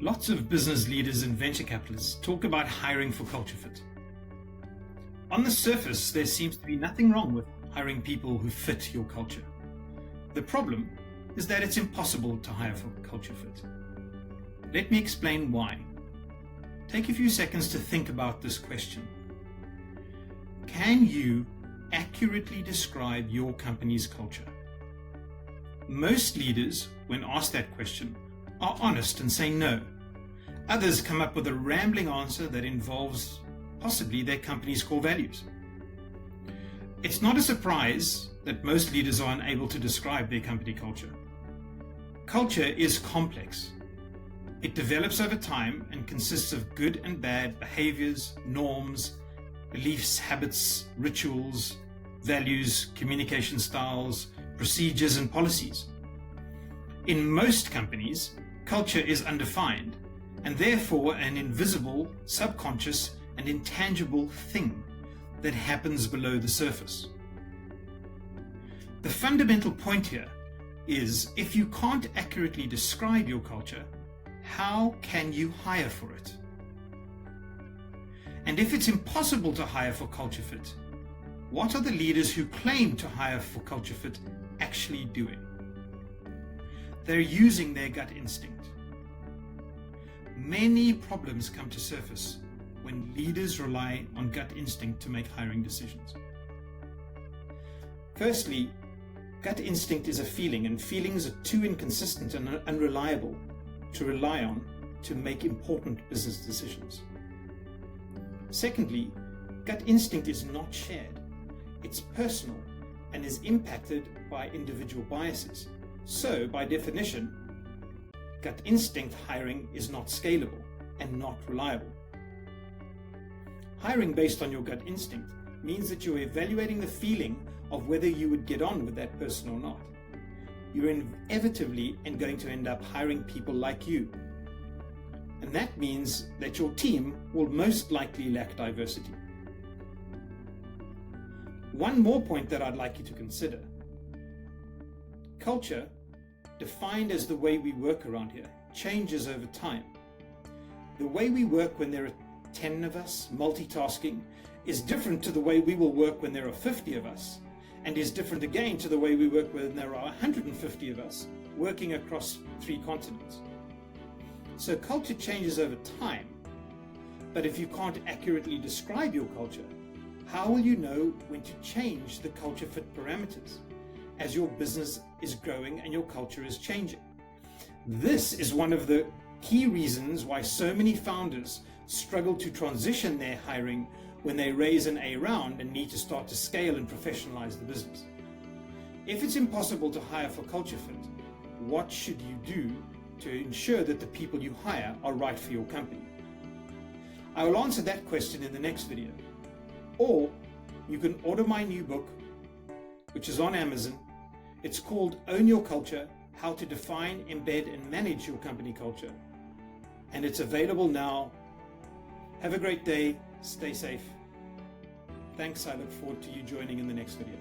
Lots of business leaders and venture capitalists talk about hiring for culture fit. On the surface, there seems to be nothing wrong with hiring people who fit your culture. The problem is that it's impossible to hire for culture fit. Let me explain why. Take a few seconds to think about this question. Can you accurately describe your company's culture? Most leaders, when asked that question, are honest and say no. Others come up with a rambling answer that involves possibly their company's core values. It's not a surprise that most leaders are unable to describe their company culture. Culture is complex. It develops over time and consists of good and bad behaviors, norms, beliefs, habits, rituals, values, communication styles, procedures, and policies. In most companies, culture is undefined and therefore an invisible, subconscious, and intangible thing that happens below the surface. The fundamental point here is if you can't accurately describe your culture, how can you hire for it? And if it's impossible to hire for culture fit, what are the leaders who claim to hire for culture fit actually doing? They're using their gut instinct. Many problems come to surface when leaders rely on gut instinct to make hiring decisions. Firstly, gut instinct is a feeling, and feelings are too inconsistent and unreliable to rely on to make important business decisions. Secondly, gut instinct is not shared. It's personal and is impacted by individual biases. So, by definition, gut instinct hiring is not scalable and not reliable. Hiring based on your gut instinct means that you're evaluating the feeling of whether you would get on with that person or not. You're inevitably going to end up hiring people like you. And that means that your team will most likely lack diversity. One more point that I'd like you to consider. Culture, defined as the way we work around here, changes over time. The way we work when there are 10 of us multitasking is different to the way we will work when there are 50 of us, and is different again to the way we work when there are 150 of us working across 3 continents. So culture changes over time, but if you can't accurately describe your culture, how will you know when to change the culture fit parameters as your business is growing and your culture is changing? This is one of the key reasons why so many founders struggle to transition their hiring when they raise an A round and need to start to scale and professionalize the business. If it's impossible to hire for culture fit, what should you do to ensure that the people you hire are right for your company? I will answer that question in the next video. Or you can order my new book, which is on Amazon. It's called Own Your Culture: How to Define, Embed and Manage Your Company Culture. And it's available now. Have a great day. Stay safe. Thanks. I look forward to you joining in the next video.